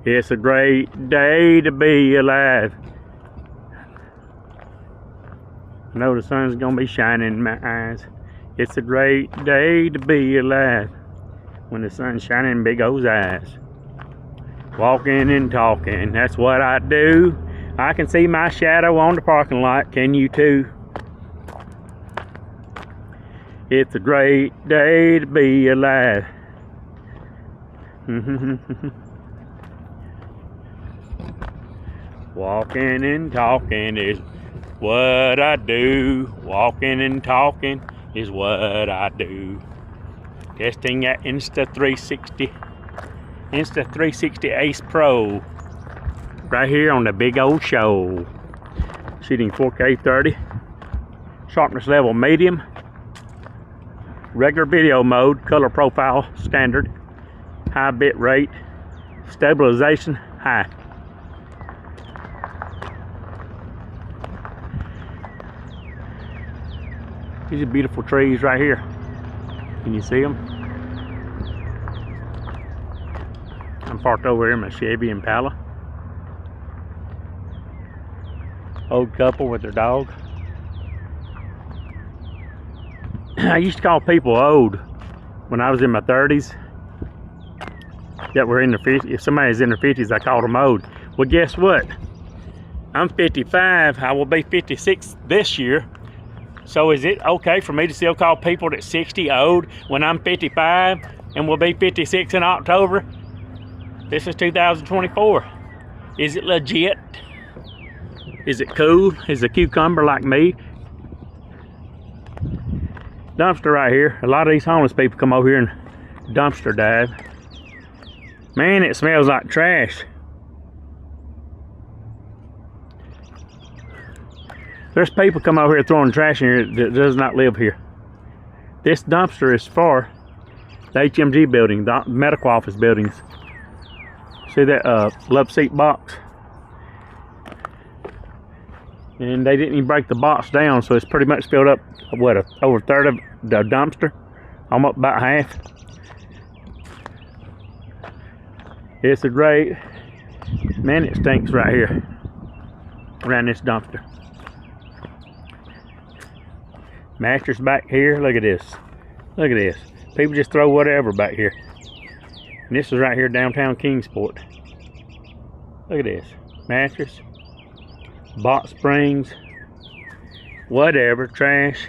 It's a great day to be alive. I know the sun's gonna be shining in my eyes. It's a great day to be alive. When the sun's shining in big old eyes. Walking and talking, that's what I do. I can see my shadow on the parking lot, can you too? It's a great day to be alive. Walking and talking is what I do. Walking and talking is what I do. Testing at Insta360. Insta360 Ace Pro. Right here on the big old show. Shooting 4K 30. Sharpness level medium. Regular video mode. Color profile standard. High bit rate. Stabilization high. These are beautiful trees right here. Can you see them? I'm parked over here in my Chevy Impala. Old couple with their dog. I used to call people old when I was in my 30s. That were in their 50s. If somebody's in their 50s, I called them old. Well, guess what? I'm 55. I will be 56 this year. So is it okay for me to still call people that's 60 old when I'm 55 and will be 56 in October? This is 2024. Is it legit? Is it cool? Is a cucumber like me? Dumpster right here. A lot of these homeless people come over here and dumpster dive. Man, it smells like trash. There's people come over here throwing trash in here that does not live here. This dumpster is for the HMG building, the medical office buildings. See that love seat box? And they didn't even break the box down, so it's pretty much filled up, what, over a third of the dumpster? Almost about half. It's a great, man, it stinks right here around this dumpster. Mattress back here, look at this. Look at this. People just throw whatever back here. And this is right here downtown Kingsport. Look at this. Mattress, box springs, whatever, trash.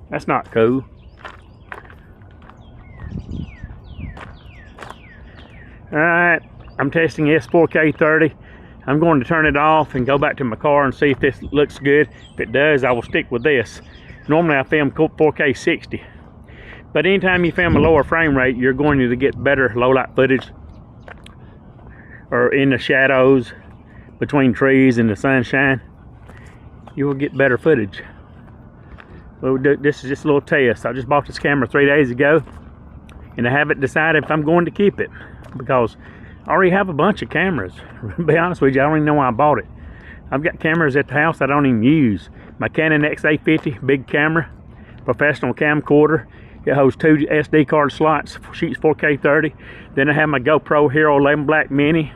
That's not cool. Alright, I'm testing S4K 30. I'm going to turn it off and go back to my car and see if this looks good. If it does, I will stick with this. Normally I film 4K 60. But anytime you film a lower frame rate, you're going to get better low light footage. Or in the shadows, between trees and the sunshine. You will get better footage. Well, this is just a little test. I just bought this camera 3 days ago. And I haven't decided if I'm going to keep it. Because I already have a bunch of cameras. To be honest with you, I don't even know why I bought it. I've got cameras at the house I don't even use. My Canon X850, big camera, professional camcorder. It holds 2 SD card slots, shoots 4K 30. Then I have my GoPro Hero 11 Black Mini.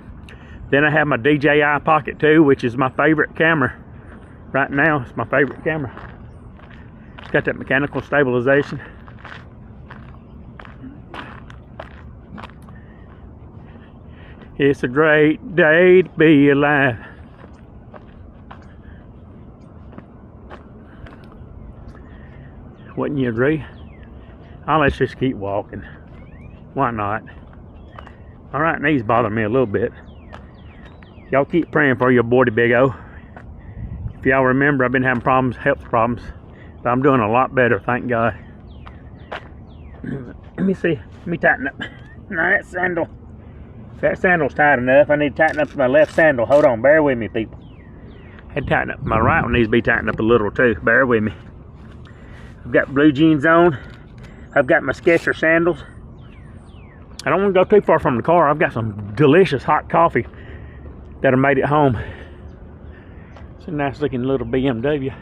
Then I have my DJI Pocket 2, which is my favorite camera. Right now, it's my favorite camera. It's got that mechanical stabilization. It's a great day to be alive. Wouldn't you agree? Let's just keep walking. Why not? All right, knees bother me a little bit. Y'all keep praying for your boy, Big O. If y'all remember, I've been having problems, health problems, but I'm doing a lot better, thank God. Let me see. Let me tighten up. Now that sandal's tight enough. I need to tighten up my left sandal. Hold on, bear with me, people. I had to tighten up. My right one needs to be tightened up a little too. Bear with me. I've got blue jeans on. I've got my Skechers sandals. I don't want to go too far from the car. I've got some delicious hot coffee that I made at home. It's a nice looking little BMW.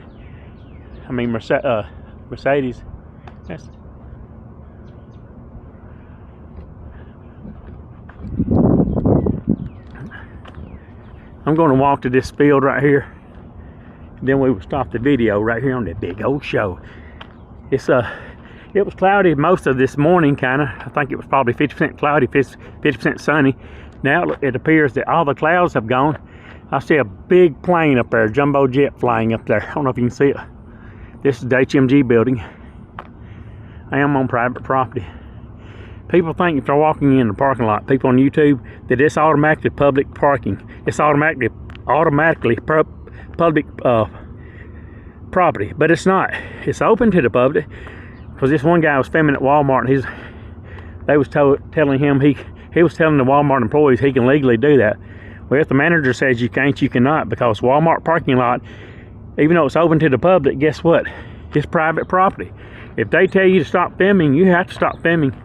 I mean Mercedes. That's I'm going to walk to this field right here. Then we will stop the video right here on the big old show. It was cloudy most of this morning, kind of. I think it was probably 50% cloudy, 50% sunny. Now it appears that all the clouds have gone. I see a big plane up there, jumbo jet flying up there. I don't know if you can see it. This is the HMG building. I am on private property. People think if they're walking in the parking lot, people on YouTube, that it's automatically public parking. It's automatically public property, but it's not. It's open to the public. Because this one guy was filming at Walmart, and they was telling him he was telling the Walmart employees he can legally do that. Well, if the manager says you can't, you cannot, because Walmart parking lot, even though it's open to the public, guess what? It's private property. If they tell you to stop filming, you have to stop filming.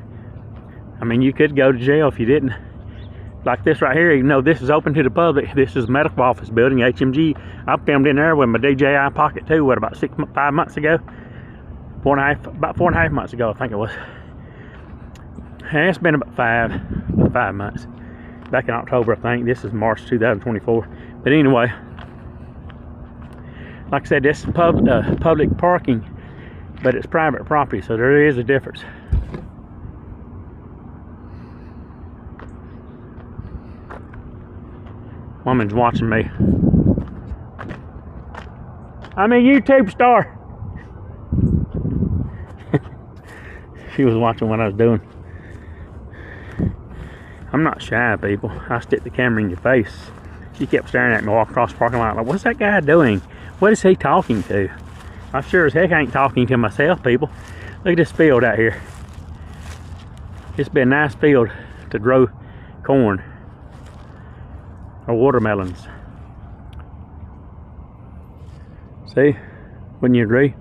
I mean, you could go to jail if you didn't. Like this right here, even though this is open to the public, this is a medical office building, HMG. I filmed in there with my DJI Pocket 2, what, about 5 months ago? About 4.5 months ago, I think it was. And it's been about five months. Back in October, I think. This is March 2024. But anyway, like I said, this is public parking, but it's private property, so there is a difference. Woman's watching me. I'm a YouTube star. She was watching what I was doing. I'm not shy, people. I stick the camera in your face. She kept staring at me walk across the parking lot like, what's that guy doing? What is he talking to? I sure as heck ain't talking to myself, people. Look at this field out here. It's been a nice field to grow corn or watermelons. See? Wouldn't you agree?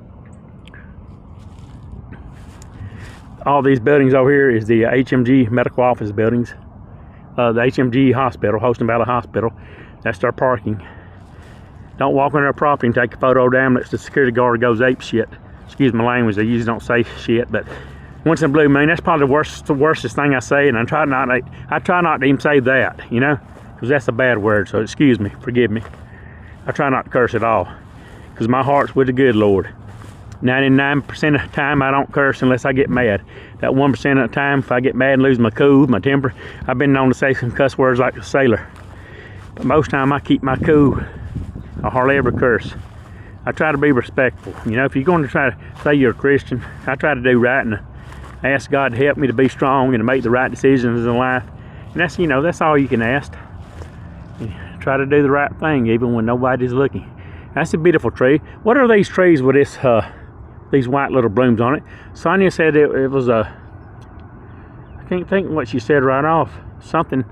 All these buildings over here is the HMG medical office buildings. The HMG hospital, Holston Valley Hospital. That's their parking. Don't walk on their property and take a photo down unless the security guard goes ape shit. Excuse my language, they usually don't say shit, but once in a blue moon, that's probably the worstest thing I say, and I try not to even say that, you know, because that's a bad word, so excuse me, forgive me. I try not to curse at all, because my heart's with the good Lord. 99% of the time I don't curse unless I get mad. That 1% of the time, if I get mad and lose my cool, my temper, I've been known to say some cuss words like a sailor. But most of the time I keep my cool. I hardly ever curse. I try to be respectful. You know, if you're going to try to say you're a Christian, I try to do right and I ask God to help me to be strong and to make the right decisions in life. And that's, you know, that's all you can ask. You try to do the right thing even when nobody's looking. That's a beautiful tree. What are these trees with this these white little blooms on it? Sonia said it was a, I can't think what she said right off. Something,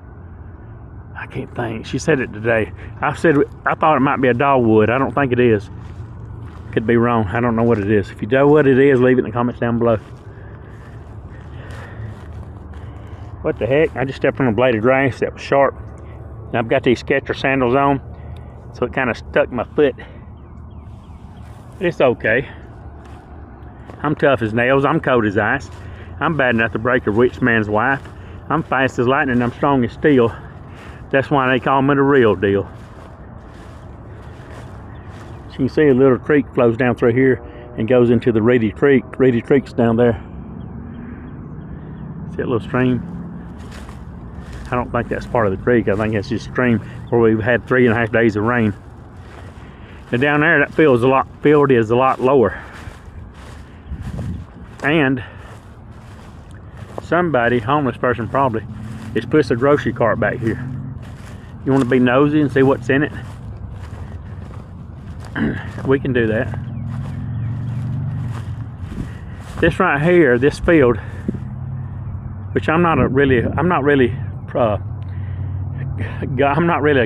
I can't think. She said it today. I thought it might be a dogwood. I don't think it is. Could be wrong. I don't know what it is. If you know what it is, leave it in the comments down below. What the heck? I just stepped on a blade of grass that was sharp. And I've got these Skechers sandals on, so it kind of stuck my foot. But it's okay. I'm tough as nails. I'm cold as ice. I'm bad enough to break a rich man's wife. I'm fast as lightning. I'm strong as steel. That's why they call me the real deal. So you can see a little creek flows down through here and goes into the Reedy Creek. Reedy Creek's down there. See that little stream? I don't think that's part of the creek. I think that's just a stream where we've had 3.5 days of rain. And down there, that field is a lot lower. And somebody, homeless person probably, has pushed a grocery cart back here. You want to be nosy and see what's in it? We can do that. This right here, this field, which I'm not really a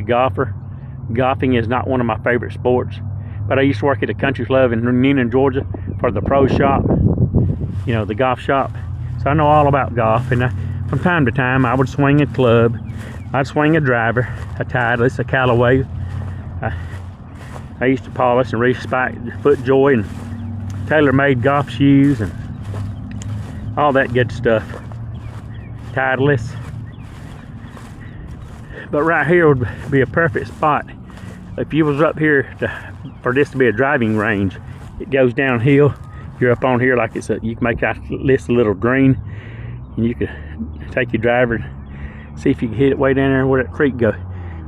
golfer. Golfing is not one of my favorite sports. But I used to work at a Country Club in Newnan, Georgia for the pro shop. You know, the golf shop. So I know all about golf. And from time to time, I would swing a club. I'd swing a driver, a Titleist, a Callaway. I used to polish and respike FootJoy and tailor-made golf shoes and all that good stuff. Titleist. But right here would be a perfect spot. If you was up here for this to be a driving range, it goes downhill. You're up on here like you can make this a little green, and you could take your driver and see if you can hit it way down there where that creek go.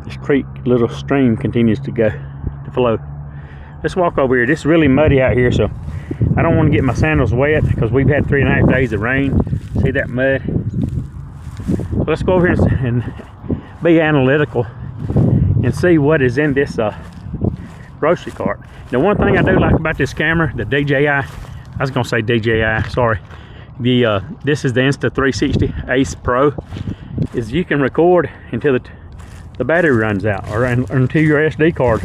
This creek, little stream, continues to flow. Let's walk over here. This is really muddy out here, so I don't want to get my sandals wet because we've had 3.5 days of rain. See that mud? So let's go over here and be analytical and see what is in this grocery cart. Now, one thing I do like about this camera, the DJI, I was gonna say DJI, sorry. This is the Insta360 Ace Pro, is you can record until the battery runs out, or until your SD card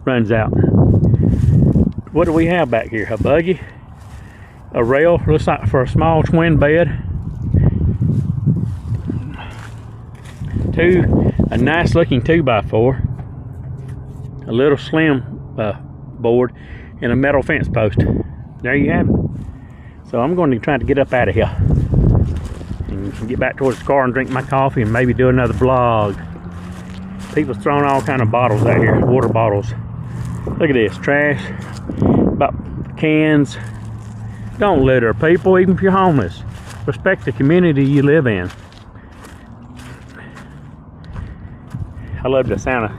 runs out. What do we have back here? A buggy, a rail, looks like for a small twin bed, a nice looking 2x4, a little slim board, and a metal fence post. There you have it. So I'm going to try to get up out of here and get back towards the car and drink my coffee and maybe do another vlog. People's throwing all kind of bottles out here, water bottles. Look at this, trash, about cans. Don't litter, people, even if you're homeless. Respect the community you live in. I love the sound of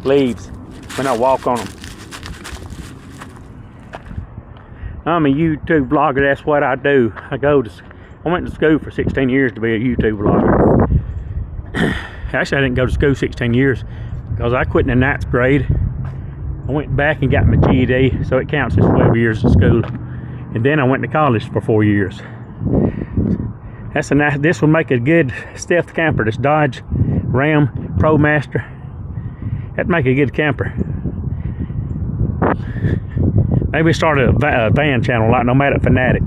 leaves when I walk on them. I'm a YouTube vlogger, that's what I do. I went to school for 16 years to be a YouTube vlogger. Actually, I didn't go to school 16 years because I quit in the 9th grade. I went back and got my GED, so it counts as 12 years of school. And then I went to college for 4 years. This will make a good stealth camper, this Dodge Ram ProMaster. That'd make a good camper. Maybe start a van channel like Nomadic Fanatic.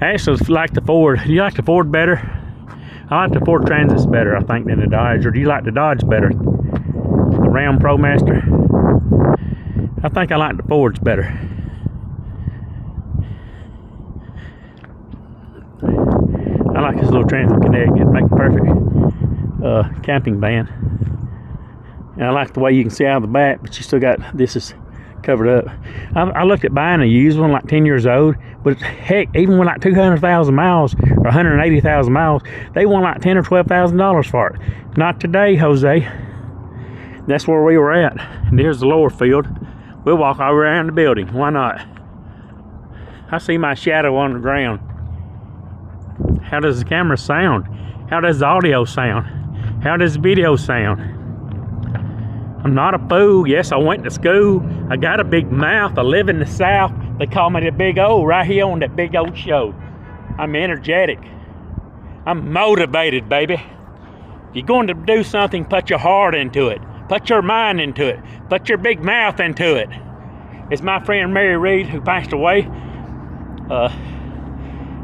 I actually like the Ford. Do you like the Ford better? I like the Ford Transits better, I think, than the Dodge. Or do you like the Dodge better? The Ram ProMaster? I think I like the Fords better. I like this little Transit Connect. It'd make a perfect camping van. And I like the way you can see out of the back, but you still got, this is covered up. I looked at buying a used one like 10 years old, but heck, even with like 200,000 miles or 180,000 miles, they want like $10,000 or $12,000 for it. Not today, Jose. That's where we were at. And there's the lower field. We'll walk all around the building. Why not? I see my shadow on the ground. How does the camera sound? How does the audio sound? How does the video sound? I'm not a fool. Yes, I went to school. I got a big mouth. I live in the South. They call me the Big O right here on that Big O show. I'm energetic. I'm motivated, baby. If you're going to do something, put your heart into it. Put your mind into it. Put your big mouth into it. It's my friend Mary Reed, who passed away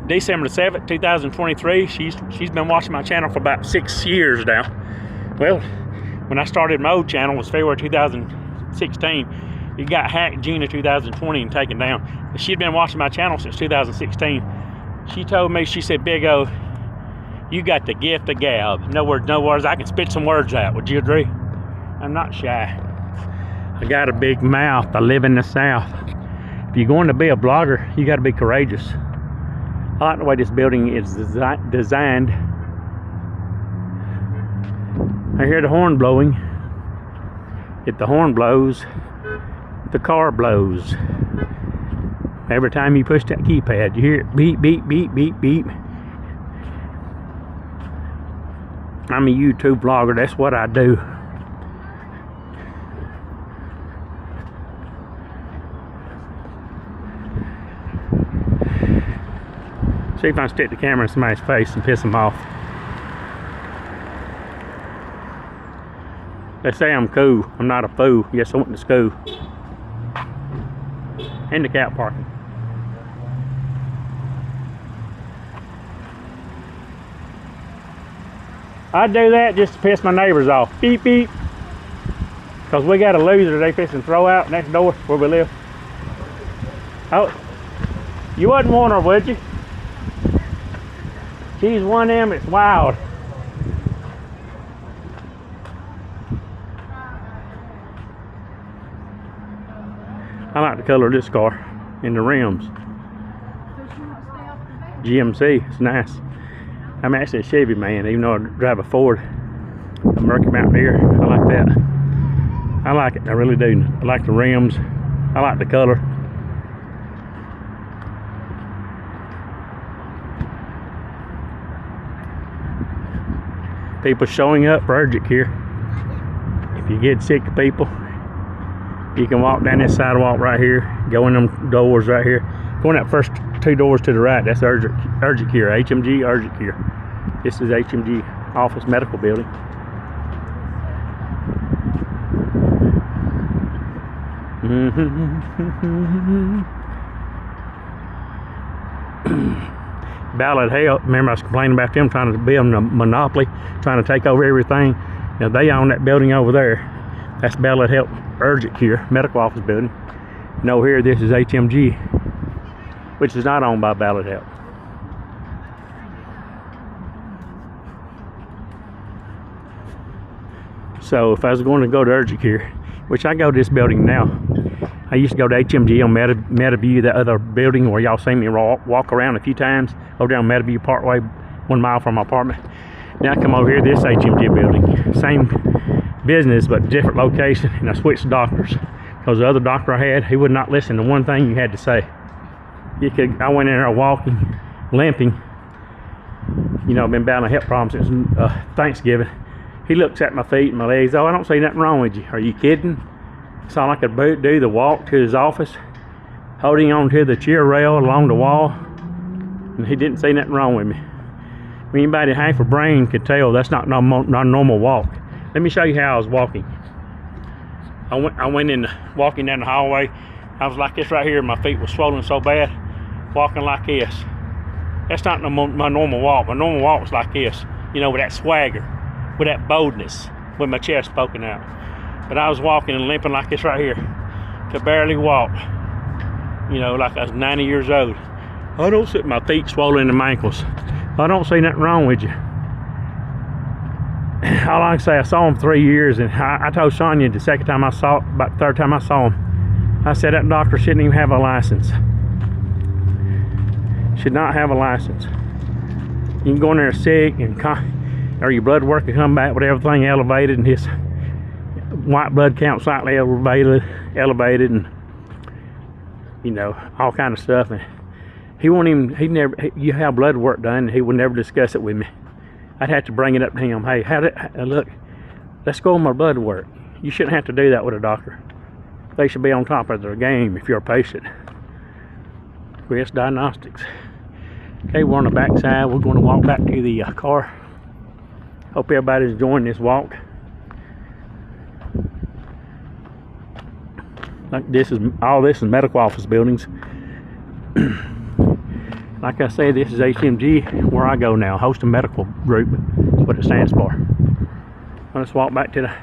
December 7th, 2023. She's been watching my channel for about 6 years now. Well, when I started my old channel, it was February 2016. It got hacked June of 2020 and taken down. She'd been watching my channel since 2016. She told me, she said, Big O, you got the gift of gab. No words, I can spit some words out. Would you agree? I'm not shy. I got a big mouth. I live in the South. If you're going to be a vlogger, you got to be courageous. I like the way this building is designed. I hear the horn blowing. If the horn blows, the car blows. Every time you push that keypad, you hear it beep, beep, beep, beep, beep. I'm a YouTube vlogger, that's what I do. See if I can stick the camera in somebody's face and piss them off. They say I'm cool. I'm not a fool. Yes, I went to school. Handicap parking. I do that just to piss my neighbors off. Beep, beep. Because we got a loser they fixing to throw out next door where we live. Oh, you wouldn't want her, would you? She's one of them, it's wild. I like the color of this car and the rims. GMC, it's nice. I'm actually a Chevy man, even though I drive a Ford. A Mercury Mountaineer, I like that. I like it, I really do. I like the rims, I like the color. People showing up for Urgent here. If you get sick of people, you can walk down this sidewalk right here, go in them doors right here. Go in that first 2 doors to the right, that's Urgent Care, HMG Urgent Care. This is HMG Office Medical Building. Ballard Health, remember I was complaining about them trying to build a monopoly, trying to take over everything. Now they own that building over there. That's Ballard Health Urgent Care Medical Office Building. And over here, this is HMG, which is not owned by Ballard Health. So if I was going to go to Urgent Care, which I go to this building now, I used to go to HMG on Meadowview, that other building where y'all seen me walk around a few times, over down Meadowview Parkway, 1 mile from my apartment. Now I come over here, this HMG building, same business but different location, and I switched doctors because the other doctor I had, he would not listen to one thing you had to say. I went in there walking, limping. You know, I've been battling a hip problem since Thanksgiving. He looks at my feet and my legs. Oh, I don't see nothing wrong with you. Are you kidding? So I could do the walk to his office, holding on to the chair rail along the wall, and he didn't see nothing wrong with me. Anybody half a brain could tell that's not a normal walk. Let me show you how I was walking. I went in walking down the hallway. I was like this right here. My feet were swollen so bad, walking like this. That's not my normal walk. My normal walk was like this, you know, with that swagger, with that boldness, with my chest poking out. But I was walking and limping like this right here. Could barely walk. You know, like I was 90 years old. I don't see my feet swollen in my ankles. I don't see nothing wrong with you. All I can say, I saw him 3 years, and I told Sonia the second time I saw, about the third time I saw him, I said that doctor shouldn't even have a license. Should not have a license. You can go in there sick, and or your blood work will come back with everything elevated, and his white blood count slightly elevated, and you know, all kind of stuff. And you have blood work done, and he would never discuss it with me. I'd have to bring it up to him. Hey, look, let's go on my blood work. You shouldn't have to do that with a doctor. They should be on top of their game if you're a patient. Chris Diagnostics. Okay, we're on the back side. We're going to walk back to the car. Hope everybody's enjoying this walk. Like all this is medical office buildings. Like I said, this is HMG, where I go now, Houston Medical Group. That's what it stands for. Let's walk back to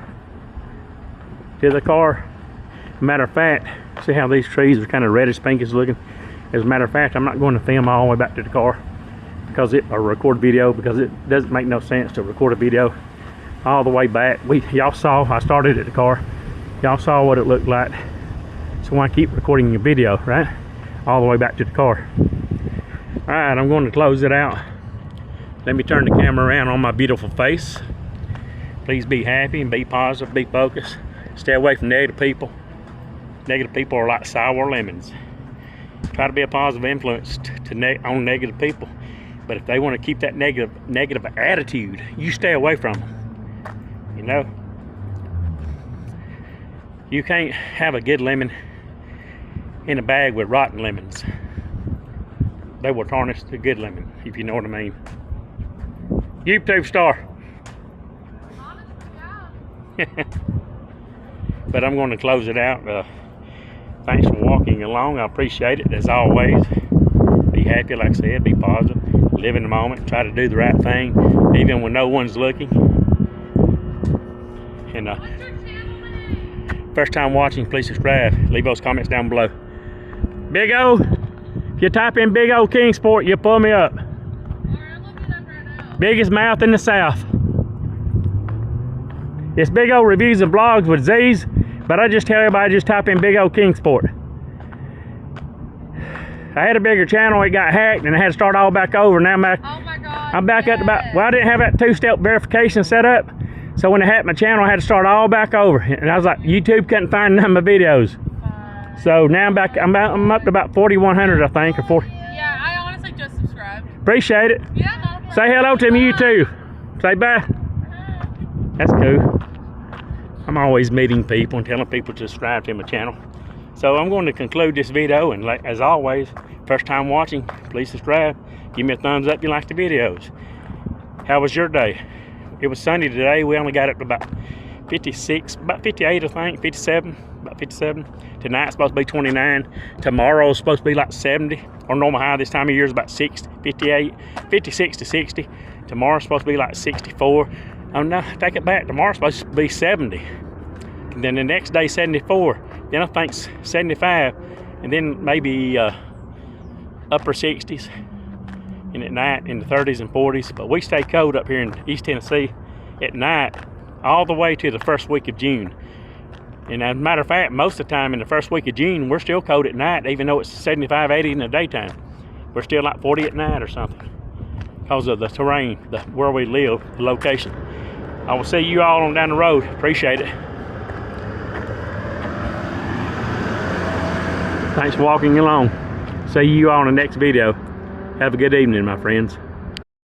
the car. Matter of fact, see how these trees are kind of reddish pinkish looking? As a matter of fact, I'm not going to film all the way back to the car or record video, because it doesn't make no sense to record a video all the way back. Y'all saw I started at the car. Y'all saw what it looked like. So why keep recording your video, right? All the way back to the car. All right, I'm going to close it out. Let me turn the camera around on my beautiful face. Please be happy and be positive, be focused. Stay away from negative people. Negative people are like sour lemons. Try to be a positive influence on negative people. But if they want to keep that negative attitude, you stay away from them. You know? You can't have a good lemon in a bag with rotten lemons. They will tarnish the good lemon, if you know what I mean. YouTube star. But I'm going to close it out. Thanks for walking along. I appreciate it as always. Be happy, like I said. Be positive. Live in the moment. Try to do the right thing, even when no one's looking. And first time watching, please subscribe. Leave those comments down below. Big O. If you type in Big O Kingsport, you'll pull me up. Alright, I'm looking up right Biggest mouth in the South. It's Big O Reviews and Vlogs with Z's, but I just tell everybody, just type in Big O Kingsport. I had a bigger channel, it got hacked, and I had to start all back over. Now I'm back at about, well, I didn't have that two-step verification set up, so when it hacked my channel, I had to start all back over. And I was like, YouTube couldn't find none of my videos. So now I'm back, I'm up to about 4,100, I think, or 40. Yeah, I honestly just subscribed. Appreciate it. Yeah, no, Say hello to me, you too. Say bye. That's cool. I'm always meeting people and telling people to subscribe to my channel. So I'm going to conclude this video, and like, as always, first time watching, please subscribe. Give me a thumbs up if you like the videos. How was your day? It was sunny today. We only got up to about 56, about 58, I think, 57, about 57. Tonight's supposed to be 29. Tomorrow's supposed to be like 70. Our normal high this time of year is about 60, 58, 56 to 60. Tomorrow's supposed to be like 64. Oh no, take it back. Tomorrow's supposed to be 70. And then the next day, 74. Then I think 75. And then maybe upper 60s. And at night in the 30s and 40s. But we stay cold up here in East Tennessee at night all the way to the first week of June. And as a matter of fact, most of the time in the first week of June, we're still cold at night, even though it's 75, 80 in the daytime. We're still like 40 at night or something because of the terrain, where we live, the location. I will see you all on down the road. Appreciate it. Thanks for walking along. See you all in the next video. Have a good evening, my friends.